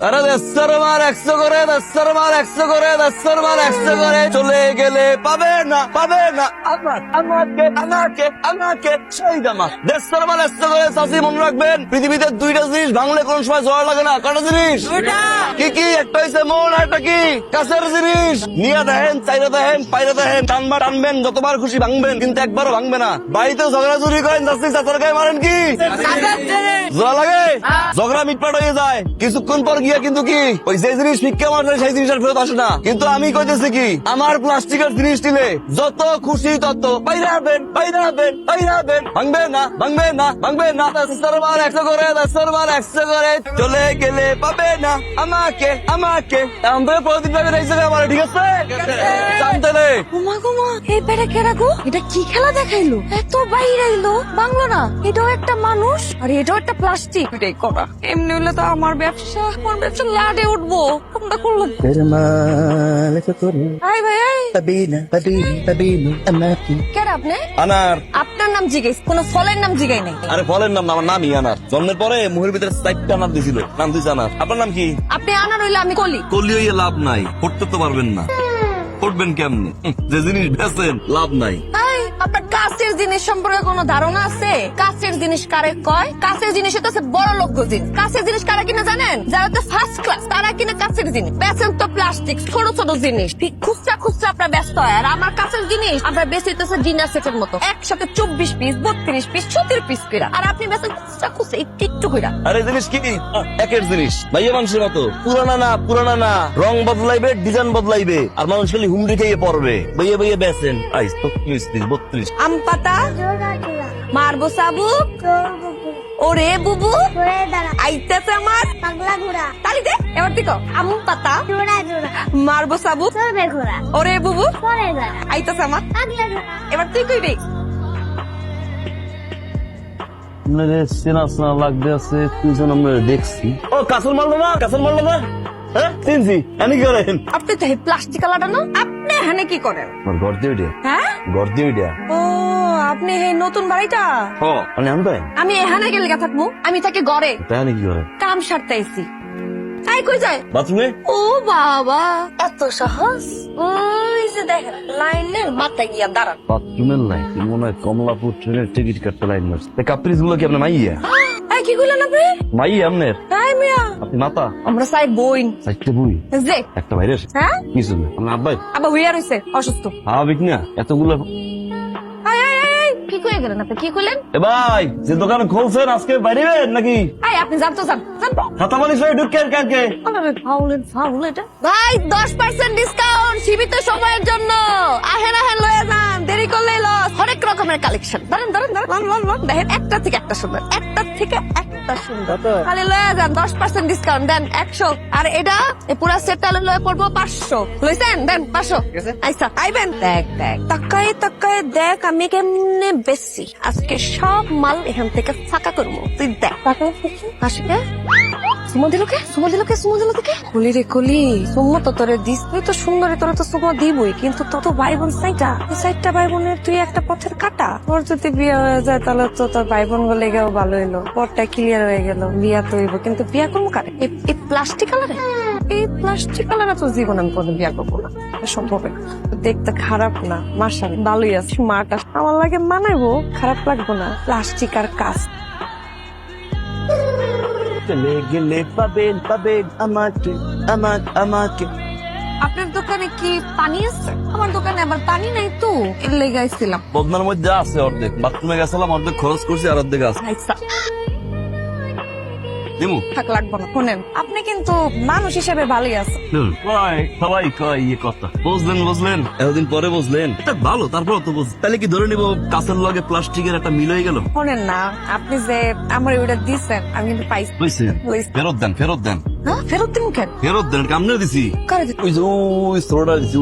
আরে 100 মার 100 করে 100 মার 100 করে 100 মার 100 করে চলে গেলে পাবে না আমাকে সেই দামা 100 মার 100 করে চাষি মনে রাখবেন পৃথিবীতে দুইটা জিনিস ভাঙলে কোন সময় জ্বর লাগে না। কটা জিনিস? কি একটা হইছে মন, আর একটা কি কাছের জিনিস। নিয়ে দেখেন, চাইরে দেখেন, পাইরে দেখেন, টানবেন যতবার খুশি ভাঙবেন, কিন্তু একবারও ভাঙবে না। বাড়িতে ঝগড়া চুরি করেন, চাষি চাচার গায়ে মারেন কি জোড়া লাগে, ঝগড়া মিটপাট হয়ে যায়। কিছুক্ষণ পর গিয়া কিন্তু কি ওই যে জিনিস ফিক্কা মারলে সেই জিনিস আর ফেরত আসে না। কিন্তু আমি কইতেছি কি, আমার প্লাস্টিকের জিনিস দিলে যত খুশি তত বাইরে হবেন ভাঙবে না 10 মার 100 করে 10 মার 100 করে চলে গেলে পাবে না আমাকে আমাদের প্রতিদিন ভাবে রয়েছে আমার, ঠিক আছে জানতে নেই। ঘুমা এই পেটে কেডা গো? এটা কি খেলা দেখাইলো? এত বাইরে এলো বাংলো না। এটাও একটা মানুষ আর এটাও একটা প্লাস্টিক। এটাই করা এমনি হলে তো আমার ব্যবসা লাডে উঠবো। কোনটা করলো ভাই কেন আপনি? আনার। আপনার নাম জিজ্ঞেস, কোন ফলের নাম জিগাই নাই। আরে ফলের নাম না, আমার নামই আনার। জন্মের পরে মুহের ভিতরে 4টা নাম দিছিল, নাম দিয়েছে আনার। আপনার নাম কি? আপনি আনার হইলে আমি কলি। কলি হইয়ে লাভ নাই, পড়তে তো পারবেন না। পড়বেন কেমনে? যে জিনিস বেচেন লাভ নাই। আপনার কাছের জিনিস সম্পর্কে কোনো ধারণা আছে? কাছের জিনিস কারে কয়? কাছের জিনিস তো বড় লোক জিনিস। কাছের জিনিস কারা কিনা জানেন? যারা তো ফার্স্ট ক্লাস তারা কিনা কাছের জিনিস। বেচেন তো প্লাস্টিক ছোট জিনিস। খুচরা খুচরা ব্যস্ত হয়। আর আমার কাছের জিনিস আমরা বেচতেছে ডিনার সেটের মতো, একসাথে 24 পিস 32 পিস 36 পিস করে। আর আপনি বেচেন খুচরা একটু করে। আরে জিনিস কি একের জিনিস ভাইয়া মানুষের মতো পুরানা না রং বদলাইবে, ডিজাইন বদলাইবে, আর মানুষ খালি হুমড়ি খেয়ে পড়বে। ভাইয়া বেচেন 32 আম পাতা মারবো সাবুক ওরে বুবু আইতেছে আমার পাগলা ঘোড়া তালি দে। এবার দেখো আম পাতা জোড়া মারবো সাবুক চলবে ঘোড়া ওরে বুবু চলে ঘোড়া আইতেছে আমার। পাগলা ঘোড়া এবার তুই কইবি। চেনা লাগতে আছে, তুইজন আমরা দেখছি। ও কাসল মারলো না হ্যাঁ চিনছি। এনে কি করেন আপনি তো প্লাস্টিক কালাটা না, আপনি এখানে কি করেন? ঘর দিয়ে হ্যাঁ ও আপনি এই নতুন বাড়িটা। মানে আনবে আমি এখানে গেলে থাকবো, আমি থাকি ঘরে তাই কি করে কাম সারতে আইছি। তাই কই যায় বাথরুমে? ও বাবা এত সহজ। ওই যে দেখেন লাইনের মাথায় গিয়া দাঁড়ান। বাথরুমের লাইন মনে হয় কমলাপুর ট্রেনের টিকিট কাটতে লাইন মারছে। কাপ্রিজ গুলো কি আপনার মাইয়া? এই কি কইলেন আপনি? মাইয়া আপনার? তাই মিয়া আপনি মাতা? আমরা চাই বইন চারটে বই যে একটা ভাইরাস। হ্যাঁ কিছু না আপনার আব্বাই আবার হইয়া রইছে অসুস্থ। স্বাভাবিক না এতগুলো। কি কই গেলেন আপনি? কি কইলেন? এ ভাই যে দোকান খুলছেন আজকে বাইরেবেন নাকি? আপনি জানতো জান খাতামালি সবাই ঢুকেন কালকে। ভাই 10% ডিসকাউন্ট সীমিত সময়ের জন্য। আহেন লয়ে যান, দেরি করলেই লস। হরেক রকমের কালেকশন। ধরেন দেখেন একটা থেকে একটা সুন্দর। খালি লয়ে যান 10% ডিসকাউন্ট দেন 100। আর এটা এই পুরা সেটটা লয়ে পড়বো 500। লইছেন দেন 500। আচ্ছা আইবেন দেখ তাকায় দেখ আমি কেমনে বেশি। আজকে সব মাল এখান থেকে ফাঁকা করবো, তুই দেখ। আসবে সুমো দিল কে কলি রে কলি সুমো তো তোরে দিস, তুই তো সুন্দরী, তোরে তো সুমো দিবই, কিন্তু তত ভাই বোন সাইটটা ভাই বোনের তুই একটা পথের কাটা। তোর যদি বিয়ে হয়ে যায় তাহলে তো তোর ভাই বোন গুলো গেও ভালো হইলো, পরটা ক্লিয়ার হয়ে গেল, বিয়া তো হইব। কিন্তু বিয়া করবো কারে? এই প্লাস্টিক কালারে? এই প্লাস্টিক কালারে তো জীবন আমি কোনো বিয়া করবো না, সম্ভব না। দেখতে খারাপ না, মার্শাল ভালোই আছে, স্মার্ট আছে, আমার লাগে মানাইবো, খারাপ লাগবো না। প্লাস্টিক আর কাজ চলে গেলে পাবেন আমাকে। আপনার দোকানে কি পানি আছে? আমার দোকানে আবার পানি নাই তো, এর লেগে আইছিলাম। বদনার মধ্যে আছে অর্ধেক, বাথরুমে গেছিলাম অর্ধেক খরচ করছি আর অর্ধেক আছে। আচ্ছা দিমু থাক লাগবো না। শোনেন আপনি কিন্তু মানুষ হিসেবে ভালোই আছে। সবাই কয় ইয়ে কথা বুঝলেন এতদিন পরে বুঝলেন, ভালো। তারপর তো বুঝ তাহলে কি ধরে নিব কাঁচের লগে প্লাস্টিকের একটা মিল হয়ে গেল। শোনেন না, আপনি যে আমার ওইটা দিচ্ছেন আমি কিন্তু পাইছি। ফেরত দেন। হ্যাঁ ফেরত দিন কেন? ফেরত দেন কামনে দিছি। কারে দিন? ওই যে ওই ছোটটা দিছি,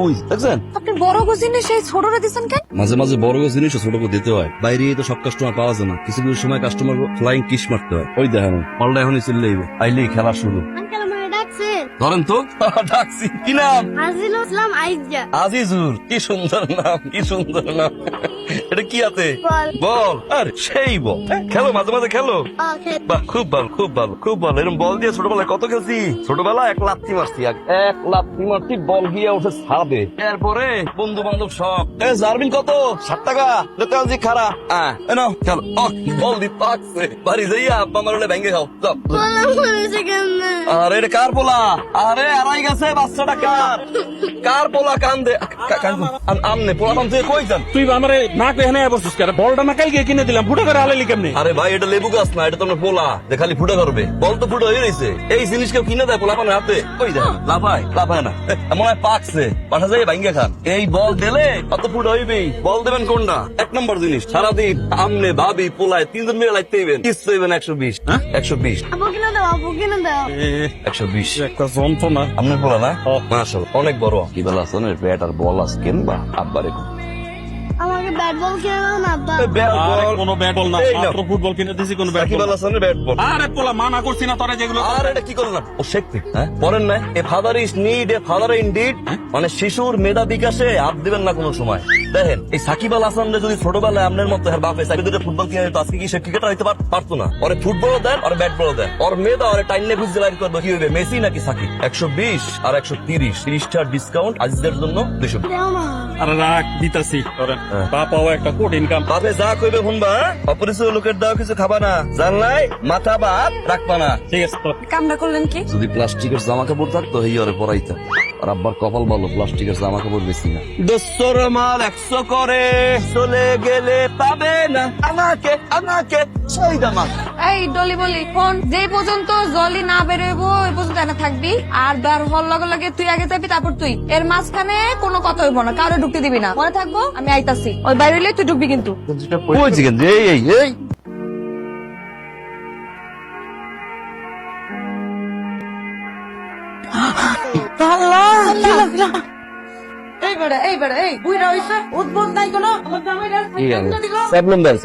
ওই দেখছেন? আপনি বড় গজিনে সেই ছোটরা দিচ্ছেন কেন? মাঝে বড় জিনিস ছোটকে দিতে হয়, বাইরে তো সব কাস্টমার পাওয়া যায় না, কিছু কিছু সময় কাস্টমার ফ্লাইং কিস মারতে হয়। ওই দেখেন পাল্টা এখনই চলে যাইবে, আইলেই খেলা শুরু। আঙ্কেল আমাকে ডাকছেন? ধরেন তো ডাকছি। কি নাম? আজিজুল ইসলাম আইজা। আজিজুল, কি সুন্দর নাম। এটা কি আছে বল। বল আর সেই বল খেলো মাঝে মাঝে খেলো ওকে বাহ খুব ভালো খুব ভালো খুব ভালো এরকম বল দিয়ে ছোটবেলায় কত খেলছি ছোটবেলায় এক লাথি মারছি এক লাথি মারছি বল গিয়ে উঠে ছাড়বে এরপরে বন্ধু বান্ধব সব জারবিন কত 7 টাকা লেতাজি খারা নাও খেলো বল দি পাকছে বাড়ি যাইয়া আব্বা মারলে ভেঙে খাও যাও বলা মরেছে কেমনে আরে এটা কার পোলা আরে আড়াই গেছে বাচ্চাটা কার পোলা কান দে আমনে পোলা কান তুই কই যান তুই আমারে না কই এখানে বসছিস কেন বলটা না কালকে কিনে দিলাম ফুটা করে আলাইলি কেমনে আরে ভাই এটা লেবু গাছ না এটা তোমার পোলা যে খালি ফুটা করবে বল তো ফুটা হয়ে রয়েছে এই জিনিস কেউ কিনে দেয় পোলা পানের হাতে ওই দেখ লাফায় না মনে হয় পাকছে পাঠা যায় ভাঙ্গে খান এই বল দিলে কত ফুটা হইবেই বল দেবেন কোনটা 1 নম্বর জিনিস সারাদিন আমনে ভাবি পোলায় 3 জন মিলে লাগতে হইবেন কিচ্ছু হইবেন 120 120 আপু কিনে দাও 120 একটা যন্ত্রণা আপনার পোলা না মাশাআল্লাহ অনেক বড় কি বলা আছে ব্যাট আর বল আস কিনবা আব্বারে আমাকে ব্যাট বল কিনে দাও না আব্বা আরে কোনো ব্যাট বল না মাত্র ফুটবল কিনে দিছি কোনো ব্যাট কি বল বলা আছে ব্যাট বল আরে পোলা মানা করছি না তোরা যেগুলো আর এটা কি করলেন ও শেখতে হ্যাঁ পড়েন না a father is need a father indeed মানে শিশুর মেধা বিকাশে হাত দিবেন না কোনো সময় দেখেন এই সাকিব আল হাসানরে যদি ছোটবেলায় আপনার মতো হ্যাঁ বাপে সাকিব দুটো ফুটবল কিনে দিত আজকে কি সে ক্রিকেটার হইতে পারতো না ওরে ফুটবলও দেন আর ব্যাট বলও দেন ওর মেধা ওরে টাইনে বুঝতে লাইন করবে কি হবে মেসি নাকি সাকিব 120 আর 130 30টার ডিসকাউন্ট আজিজের জন্য 200 দাও না আরে রাখ দিতাছি তোরা বাপাও একটা কোট ইনকাম বাপে যা কইবে শুনবা অপরিচিত লোকের দাও কিছু খাবা না জানলাই মাথা ভাত রাখবা না ঠিক আছে তো কামটা করলেন কি যদি প্লাস্টিকের জামা কাপড় থাকতো এই ওরে পরাইতাম আর আব্বার কপাল বলো প্লাস্টিকের জামা কাপড় বেশি না 200 মাল 100 করে চলে গেলে পাবে না আমাকে সেই দামা এই ডলি বলি ফোন যে পর্যন্ত জলি না বেরোবো ওই পর্যন্ত এনে থাকবি আর বের হওয়ার লগে লগে তুই আগে যাবি তারপর তুই এর মাঝখানে কোনো কথা হইব না কারো ঢুকতে দিবি না মনে থাকবো আমি আইতাছি ওই বাইরে হইলে তুই ঢুকবি কিন্তু ওই চিকেন এই এই বেড়া এই বুইরা হইছে উদ্বোধ নাই কোনো আমার জামাইরা স্যাবলন দেন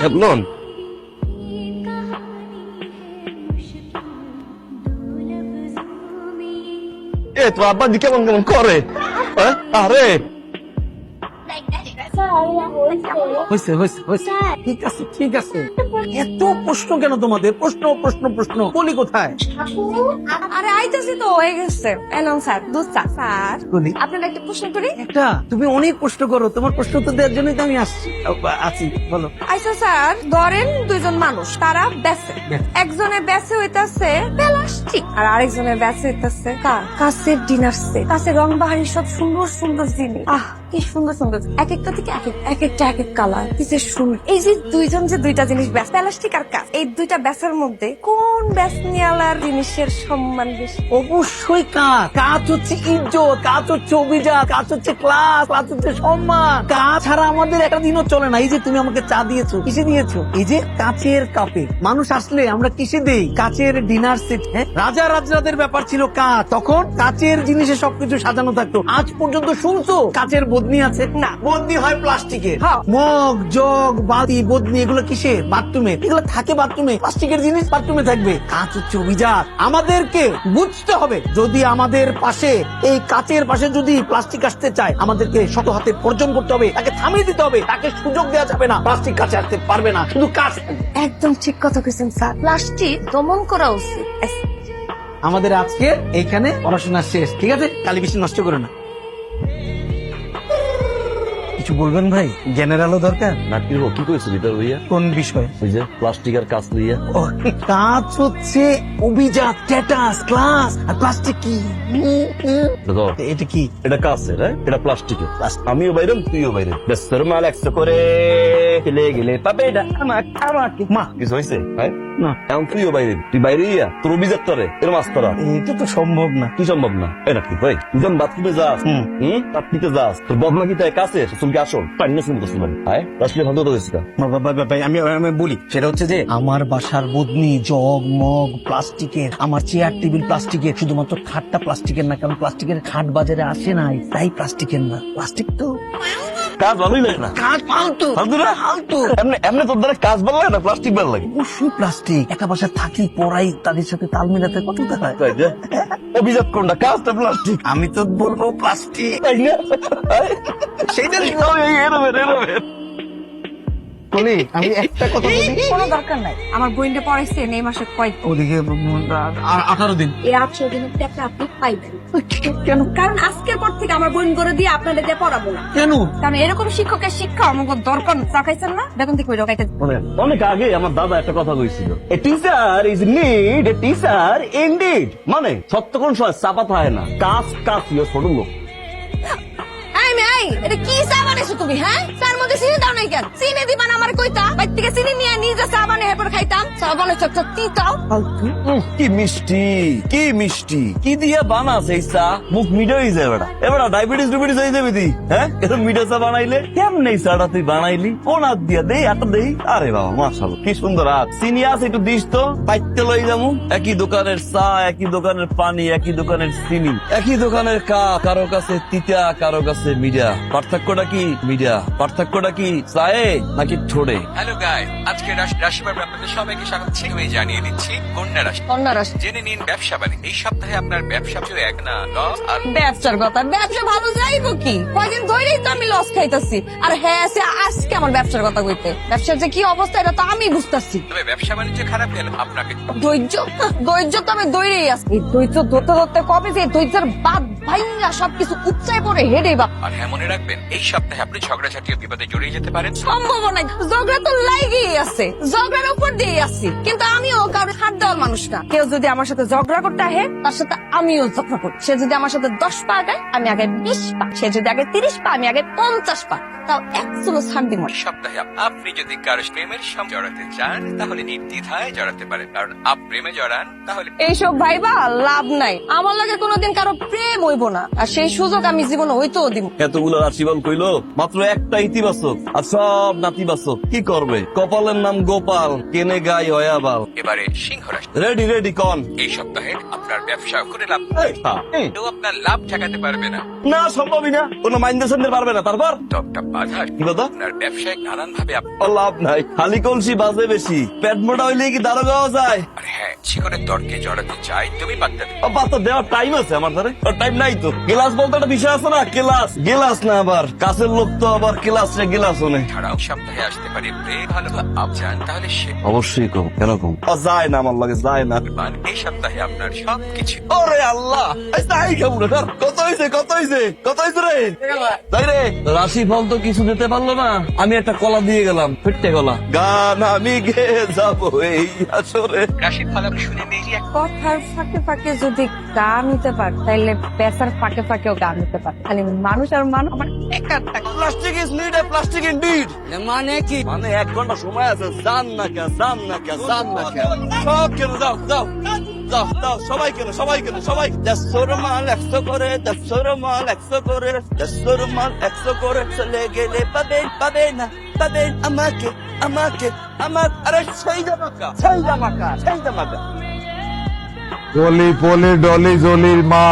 স্যাবলন এ তো আব্বা দি কেমন কেমন করে আরে হয়েছে হয়েছে হয়েছে ঠিক আছে এত প্রশ্ন কেন তোমাদের প্রশ্ন প্রশ্ন প্রশ্ন বলি কোথায় আরে আইতাছি তো হয়ে গেছে এলাম স্যার দুধ চা স্যার বলি। আপনার একটা প্রশ্ন করি একটা তুমি অনেক প্রশ্ন করো তোমার প্রশ্ন তো দেওয়ার জন্যই তো আমি আছি বলো আইসা স্যার ধরেন দুইজন মানুষ তারা বেসে একজনের বেসে হইতাছে প্লাস্টিক আর আরেকজনের বেসে হইতাছে কাছের ডিনার সেট কাছে রং বাহারি সব সুন্দর সুন্দর জিনিস কি সুন্দর সুন্দর এক একটা থেকে এক একটা এক এক কালার কি যে সুন্দর এই যে দুইজন যে দুইটা জিনিস ব্যাস প্লাস্টিক আর কাঁচ এই দুইটা ব্যাসের মধ্যে কোন ব্যাস নিয়ালার জিনিসের সম্মান বেশি অবশ্যই কাজ হচ্ছে ইজ্জত কাজ হচ্ছে অভিজাত কাজ হচ্ছে ক্লাস হচ্ছে সম্মান কাজ ছাড়া আমাদের একটা দিনও চলে না এই যে তুমি আমাকে চা দিয়েছো কিসে দিয়েছো এই যে কাচের কাপে মানুষ আসলে আমরা কিসে দেই কাচের ডিনার সেট হ্যাঁ রাজাদের ব্যাপার ছিল কাজ তখন কাচের জিনিসে সবকিছু সাজানো থাকতো আজ পর্যন্ত শুনছো কাচের বদনি আছে না বদনি হয় প্লাস্টিকের মগ জগ বালতি বদনি এগুলো কিসের বাথরুমে এগুলো থাকে বাথরুমে প্লাস্টিকের জিনিস বাথরুমে থাকবে কাঁচ হচ্ছে অভিজাত আমাদেরকে বুঝতে হবে যদি আমাদের পাশে এই কাচের পাশে যদি প্লাস্টিক আসতে চায় আমাদেরকে শত হাতে বর্জন করতে হবে তাকে থামিয়ে দিতে হবে তাকে সুযোগ দেওয়া যাবে না প্লাস্টিক কাছে আসতে পারবে না শুধু কাজ একদম ঠিক কথা কইছেন স্যার প্লাস্টিক দমন করা উচিত আমাদের আজকে এইখানে পড়াশোনা শেষ ঠিক আছে কালি বেশি নষ্ট করে না কিছু বলবেন ভাই জ্ঞানের আলো দরকার না কি কইছো লিটার হইয়া কোন বিষয় ওই যে প্লাস্টিক আর কাঁচ লইয়া ও, কাজ হচ্ছে অভিজাত স্ট্যাটাস ক্লাস আর প্লাস্টিক কি এটা কি এটা কাঁচের এটা প্লাস্টিকের আমিও বাইরে তুইও বাইরে বেস্তর মাল 100 করে গেলে গেলে পাবে না আমাকে মা কিছু হয়েছে না এখন তুইও বাইরে তুই বাইরে ইয়া তোর অভিজাত করে এর মাস্টারা এটা তো সম্ভব না কি সম্ভব না এই নাকি ভাই তুই যখন বাথরুমে যাস তার নিতে যাস তোর বদনা কি তাই কাছে তুমি কি আসল পানি না শুনতে শুনবেন হ্যাঁ প্লাস্টিকের ভালো তো দিছিস ভাই আমি বলি সেটা হচ্ছে যে আমার বাসার বদনি জগ মগ প্লাস্টিকের আমার চেয়ার টেবিল প্লাস্টিকের শুধুমাত্র খাটটা প্লাস্টিকের না কারণ প্লাস্টিকের খাট বাজারে আসে নাই তাই প্লাস্টিকের না প্লাস্টিক তো কাজ ভালোই লাগে না। কাজ ফালতু ফালতু না? ফালতু এমনি তোর দ্বারা কাজ ভালো লাগে না, প্লাস্টিক ভালো লাগে। অবশ্যই প্লাস্টিক। একটা বাসায় থাকি, পড়াই, তাদের সাথে তাল মিলাতে কত দেখায়। তাই যে? অভিজাত কোনটা, কাজটা প্লাস্টিক, আমি তো বলবো প্লাস্টিক। তাই না? সেইটা এরবেন। বলি আমি একটা কথা বলি, কোনো দরকার নাই। আমার বইনটা পড়াইছে এই মাসে কয় ওদিকে 18 দিন। এই 18 দিনের টাকা আপনি পাইবেন। কেন? কারণ আজকের পর থেকে আমার বইন করে দিয়ে আপনাদের দিয়ে পড়াবো না। কেন? কারণ এরকম শিক্ষকের শিক্ষা আমাকে দরকার চাকাইছেন না, বেতন থেকে ওই রকাইতে। অনেক আগে আমার দাদা একটা কথা কইছিল, a teacher is need a teacher indeed. মানে সত্য কোন সময় চাপা থাকে না, কাজ কাজ ছোট লোক। এটা কি চা বানাইছো তুমি? হ্যাঁ, চার মধ্যে চিনি দাও নাই কেন? চিনি দিবা না আমার কইতা? বাইর থেকে চিনি নিয়ে নিজে চা বানাই এরপর খাইতাম। চা বানাইছো একটা তিতাও। কি মিষ্টি, কি মিষ্টি, কি দিয়ে বানাস এই চা, মুখ মিঠে হয়ে যায় বেটা। এবার ডায়াবেটিস ডুবিটিস হয়ে যাবে তুই। হ্যাঁ, এরকম মিঠে চা বানাইলে কেমন এই চাটা তুই বানাইলি? কোন হাত দিয়া দেই, এত দেই। আরে বাবা মাশাআল্লাহ, কি সুন্দর হাত। চিনি আছে একটু দিস তো, বাইতে লই যাবো। একই দোকানের চা, একই দোকানের পানি, একই দোকানের চিনি, একই দোকানের কারো কাছে তিতা, কারো কাছে মিঠা। পার্থক্যটা কি? মিঠা। পার্থক্যটা কি? চায়ে নাকি ঠোঁটে? হ্যালো গাই, আজকে রাশি পর্বে আপনাদের সবাইকে স্বাগত জানিয়ে দিচ্ছি কন্যা রাশি। কন্যা রাশি। জেনে নিন ব্যবসা বাণিজ্য। এই সপ্তাহে আপনার ব্যবসা শুধু এক না লস আর ব্যবসার কথা, ব্যবসা ভালো যাইবো কি? কয়দিন ধরেই তো আমি লস খাইতাছি। আর হ্যাঁ, আজকে আমার ব্যবসার কথা কইতে, ব্যবসার যে কি অবস্থা এটা তো আমি বুঝতাছি। তবে ব্যবসা বাণিজ্য খারাপ গেলে আপনাকে ধৈর্য তো আমি দৈরেই আছি। এই ধৈর্য ধরতে ধরতে কবে যে ধৈর্যের বাদ ভাইয়া সবকিছু উচ্চায় পড়ে হেডে বাপ। আর হ্যাঁ মনে রাখবেন, এই সপ্তাহে আপনি ঝগড়াঝাটি ও বিপদে জড়িয়ে যেতে পারেন। সম্ভব নাই, ঝগড়া তো লাগেই আছে, ঝগড়ার উপর দিয়ে আছি। কিন্তু আমিও কারো হাত দেওয়ার মানুষ না। কেউ যদি আমার সাথে ঝগড়া করতে আহে, তার সাথে আমিও ঝগড়া করি। সে যদি আমার সাথে 10 পা আগায়, আমি আগে 20 পা। সে যদি আগে 30 পা, আমি আগে 50 পা। তাও এক চুলো ছাড় দিব। এই সপ্তাহে আপনি যদি কারো প্রেমের সঙ্গে জড়াতে চান, তাহলে নির্দ্বিধায় জড়াতে পারেন। কারণ আপ প্রেমে জড়ান তাহলে এইসব ভাইবা লাভ নাই। আমার লাগে কোনোদিন কারো প্রেম হইব না, আর সেই সুযোগ আমি জীবনে হইতেও দিব। এতগুলো রাশিফল কইলো, মাত্র একটা ইতিবাচক আর সব নাতিবাচক। কি করবে? কপালের নাম গোপাল, কেনে গাই হয়াবাল। এবারে সিংহ রাশি। রেডি রেডি কন। এই সপ্তাহে আপনার ব্যবসা করে লাভ হ্যাঁ। কেউ আপনার লাভ ঠেকাতে পারবে না। না, সম্ভবই না, কোনো মাইন্ডেশন পারবে না। তারপর তবটা বাধা কি কথা? আপনার ব্যবসায় নানান ভাবে লাভ নাই, খালি কলসি বাজে বেশি। পেট মোটা হইলে কি দারো গাওয়া যায়? আর হ্যাঁ, শিখরের তর্কে জড়াতে চাই তুমি বার্তা দেবে। বার্তা দেওয়ার টাইম আছে আমার ধারে? টাইম নাই তো। ক্লাস বলতে একটা বিষয় আছে না, ক্লাস গেলাস না, আবার কাছের লোক তো আবার ক্লাস রে গেলাস হনে। ছাড়াও সপ্তাহে আসতে পারে প্রেম ভালো আপ যান, তাহলে সে অবশ্যই কম, কেন কম? যায় না, আমার লাগে যায় না। এই সপ্তাহে আপনার সবকিছু। ওরে আল্লাহ, তাই কেমন? কত হয়েছে কত হয়েছে কত হয়েছে রে? তাই রে, রাশি ফল তো কিছু দিতে পারলো না। আমি একটা কলা দিয়ে গেলাম, ফিরতে গলা। গান আমি গে যাবো এই আসরে। রাশির ফল আপনি শুনে নিয়ে এক কথার ফাঁকে ফাঁকে যদি গান নিতে পার, তাইলে পেশার ফাঁকে ফাঁকেও গান নিতে পার। খালি মানুষ আর মানুষ আমার একার থাকে। Plastic is need a plastic indeed. মানে কি? মানে 1 ঘন্টা সময় আছে, জান না কে, জান না কে, জান না কে। সব কেন যাও যাও যাও যাও, সবাই কেন, সবাই কেন, সবাই। 100 মাল 100 করে, 100 মাল 100 করে, 100 মাল 100 করে চলে গেলে পাবেন পাবেন না, পাবেন আমাকে আমাকে আমার। আরে সেই জামাকা, সেই জামাকা, সেই জামাকা। পলি পলি ডলি জলির মা,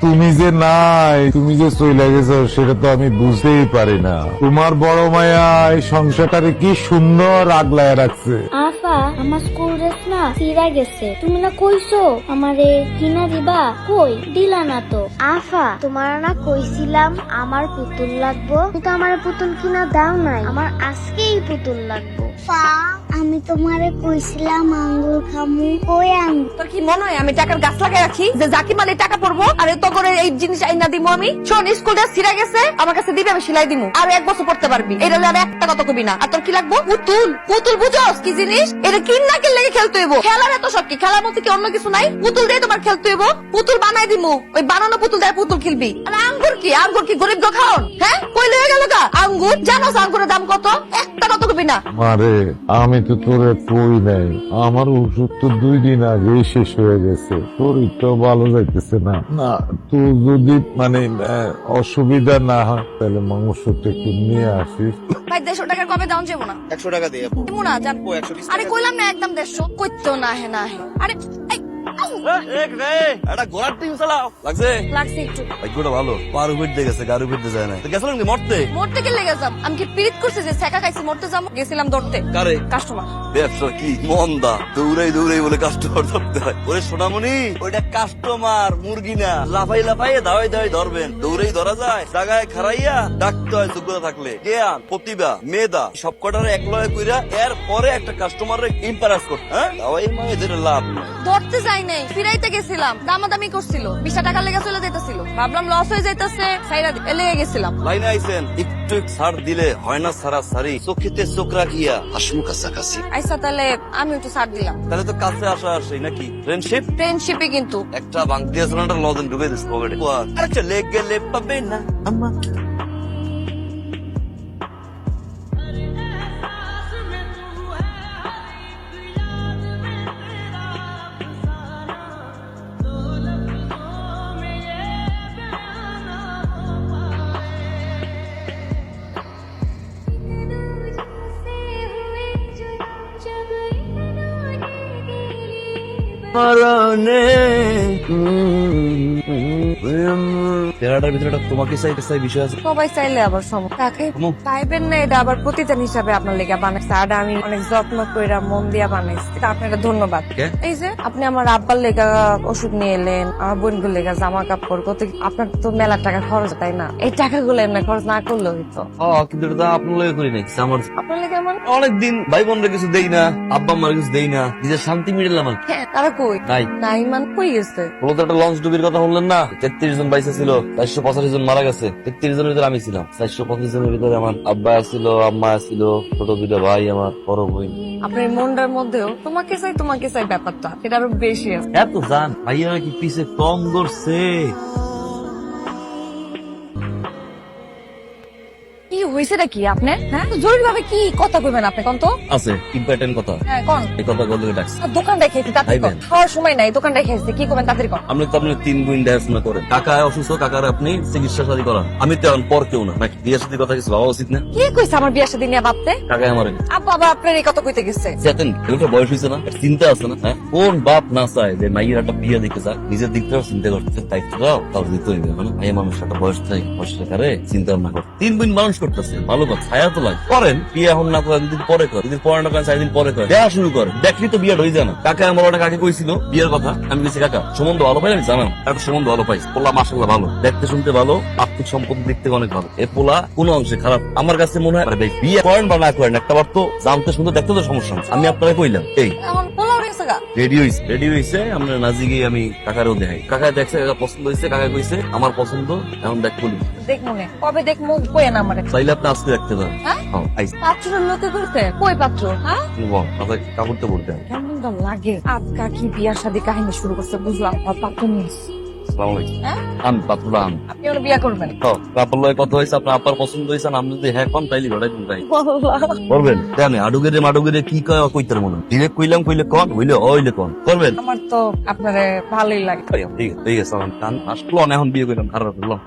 তুমি যে নাই, তুমি যে চলে গেছো সেটা তো আমি বুঝতেই পারি না। তোমার বড় মায়া এই সংসারটারে কি সুন্দর আগলায় রাখছে। আফা, আমার স্কুল ড্রেস না ছিঁড়া গেছে। তুমি না কইছো আমারে কিনা দিবা, কই দিলা না তো। আফা, তোমার না কইছিলাম আমার পুতুল লাগবো, কিন্তু আমার পুতুল কিনা দাও নাই। আমার আজকেই পুতুল লাগবো। আমি তোমারে কইছিলাম আঙ্গুর খামু, কই আঙ্গুর? তোর কি মনে হয় আমি টাকার গাছ লাগাই রাখি যে জাকি মালে টাকা পড়বো আর তো করে এই জিনিস আইনা দিমু? আমি শোন, স্কুল ড্রেস ছিঁড়া গেছে, আমার কাছে দিবি, আমি সেলাই দিমু। আর 1 বছর পড়তে পারবি। এটা হলে আর একটা কথা কবি না। আর তোর কি লাগবো? পুতুল। পুতুল বুঝোস কি জিনিস? এটা কিন না কিনলে খেলতে হইব। খেলার এত সব কি? খেলার মধ্যে কি অন্য কিছু নাই? পুতুল দিয়ে তোমার খেলতে হইব। পুতুল বানাই দিমু, ওই বানানো পুতুল দিয়ে পুতুল খেলবি। আর আঙ্গুর কি? আঙ্গুর কি গরিব খাওন? হ্যাঁ, কই লয়ে গেল গা আঙ্গুর? জানোস আঙ্গুরের দাম কত? একটা কথা কবি না। মারে, আমি তো তোরে কই নাই, আমার ওষুধ তো 2 দিন আগেই শেষ হয়ে গেছে। তোর তো ভালো যাইতেছে না। না, তোর যদি মানে অসুবিধা না হয় তাহলে মাংসটা একটু নিয়ে আসিস। ভাই 150 টাকার কবে দাম যাবো না? 100 টাকা দিয়ে দিমু না জান। আরে কইলাম না একদম 150, কইতো না হে না হে। আরে এই একটা ঘোড়ার টিম চালাও লাগছে লাগছে একটু। ভাগ্যটা ভালো পার উঠতে গেছে গাড়ি উঠতে যায় না গেছিলাম কি মরতে মরতে গেলে গেছিলাম আমি কি পিরিত করছে যে ছেকা খাইছি মরতে যাবো গেছিলাম ধরতে কারে কাস্টমার। ব্যবসা কি মন্দা দৌড়াই দৌড়াই বলে কাস্টমার ধরতে হয় ওরে সোনামণি ওইটা কাস্টমার মুরগি না লাফাই লাফাই দাওয়াই দাওয়াই ধরবেন দৌড়েই ধরা যায় জায়গায় খারাইয়া ডাকতে হয় যোগ্যতা থাকলে জ্ঞান প্রতিভা মেধা সব কটার এক লয় কইরা এর পরে একটা কাস্টমারের ইম্পারেস করতে হ্যাঁ দাওয়াই মায়েদের লাভ নাই ধরতে যাই নাই ফিরাইতে গেছিলাম দামাদামি করছিল 20 টাকা লেগে চলে যাইতেছিল ভাবলাম লস হয়ে যাইতেছে সাইরা লেগে গেছিলাম। লাইনে আইছেন একটু ছাড় দিলে হয় না সারা সারি চোখেতে চোখ রাখিয়া হাসমু কাছাকাছি আইসা তাহলে আমি একটু ছাড় দিলাম। তাহলে তো কাছে আসা আসে নাকি ফ্রেন্ডশিপ ফ্রেন্ডশিপে কিন্তু একটা বাংতি আসলাটা লজেন ঢুকে দিস পকেটে আরেকটা লেগ গেলে পাবে না আম্মা চেহারাটার ভিতরে একটা তোমাকে চাই চাই বিষয় আছে সবাই চাইলে আবার সব কাকে পাইবেন না এটা আবার প্রতিদান হিসাবে আপনার লেগে বানাইছে আর আমি অনেক যত্ন কইরা মন দিয়া বানাইছি তা আপনার ধন্যবাদ। কে? এই যে আপনি আমার আব্বার লেগা ওষুধ নিয়ে এলেন আমার বোনগুলো লেগা জামা কাপড় কত আপনার তো মেলা টাকা খরচ তাই না এই টাকাগুলো এমনি খরচ না করলেও হইতো। কিন্তু এটা আপনার লয়ে করি নাই আমার আপনার লেগে আমার অনেকদিন ভাই বোনরা কিছু দেই না আব্বা আম্মার কিছু দেই না নিজের শান্তি মিটালাম আর কি। হ্যাঁ তারা কই নাই নাই মান কই গেছে বলতো একটা লঞ্চ ডুবির কথা বললেন না 33 জন বাইসে ছিল 485 জন মারা গেছে 33 জনের ভিতরে আমি ছিলাম 425 জনের ভিতরে আমার আব্বা ছিল আম্মা ছিল ছোট দুইটা ভাই আমার বড় বোন আপনার মনটার মধ্যেও তোমাকে চাই ব্যাপারটা এটা আরো বেশি আছে। এত জান ভাইয়া কি পিছে কম করছে কি হয়েছে নাকি আপনার হ্যাঁ জরুরি ভাবে কি কথা কইবেন আপনি কোন তো আছে ইম্পর্টেন্ট কথা হ্যাঁ কোন এই কথা বলতে ডাকছে দোকান রেখেছি তাড়াতাড়ি কর। খাইবেন? খাওয়ার সময় নাই দোকান রেখেছি কি করবেন তাড়াতাড়ি কর। আপনি তো আপনি 3 গুণ দেখাশোনা করেন কাকা অসুস্থ কাকার আপনি চিকিৎসা শাদী করান আমি তো এখন পর কেউ না নাকি বিয়ে শাদী কথা কিছু ভাবা উচিত না কি কইছে আমার বিয়ের সাথে নিয়ে ভাবতে কাকাই আমার আব্বা আবার আপনার এই কথা কইতে গেছে চেতেন এগুলো বয়স হয়েছে না একটা চিন্তা আছে না হ্যাঁ কোন বাপ না চায় যে মাইয়ের একটা বিয়ে দিতে চায় নিজের দিক থেকে চিন্তা করতে দায়িত্ব দাও তাও দিতে হইবে মানে মাইয়া মানুষ একটা বয়স থাকে বয়সের কারে চিন্তা ভাবনা করে 3 গুণ মানুষ করতেছে ভালো কথা ছায়া তো লাগে করেন বিয়ে এখন না করেন দিন পরে করেন যদি পরে না করেন 4 দিন পরে করেন দেখা শুরু করেন দেখলি তো বিয়ে হয়ে যায় না কাকা আমার একটা কাকে কইছিল বিয়ের কথা আমি বলছি কাকা সম্বন্ধ ভালো পাই আমি জানাম একটা সম্বন্ধ ভালো পাইছি পোলা মাশাআল্লাহ ভালো দেখতে শুনতে ভালো আর্থিক সম্পত্তি দিক থেকে অনেক ভালো এ পোলা কোনো অংশে খারাপ আমার কাছে মনে হয় আরে ভাই বিয়ে করেন বা না করেন একটা বার তো জানতে শুনতে দেখতে তো সমস্যা নেই। আমি আপনাকে কইলাম এই এখন পোলাও রেখেছে গা রেডি হইছে আমরা নাজি গিয়ে আমি কাকারও দেখাই কাকা দেখছে কাকা পছন্দ হয়েছে কাকা কইছে আমার পছন্দ এখন দেখ বলি দেখ মনে কবে দেখ মুখ কই না আমারে চাইলে আপনি আজকে দেখতে পারেন হ্যাঁ? হ্যাঁ আইসি পাত্রের লোকে করতে কই পাত্র হ্যাঁ বল আপনাকে কাপড়টা পড়তে হবে কেমন তো লাগে আজকা কি বিয়ার শাদী কাহিনী শুরু করছে বুঝলাম আর পাত্র নিয়ে আসসালামু আলাইকুম হ্যাঁ আমি পাতুলা আমি আপনি ওর বিয়া করবেন কাপড় লয় কত হয়েছে আপনার আপার পছন্দ হয়েছে না, আপনি যদি হ্যাঁ পান তাইলে ঘটাই দিন তাই আল্লাহ। করবেন জানে আডুগেরে মাডুগেরে কি কয় কইতার মনে ডিরেক্ট কইলাম কইলে কন হইলে ওইলে কন করবেন আমার তো আপনারে ভালোই লাগে ঠিক আছে ঠিক আছে কান আসলো এখন বিয়ে কইলাম খারাপ হলো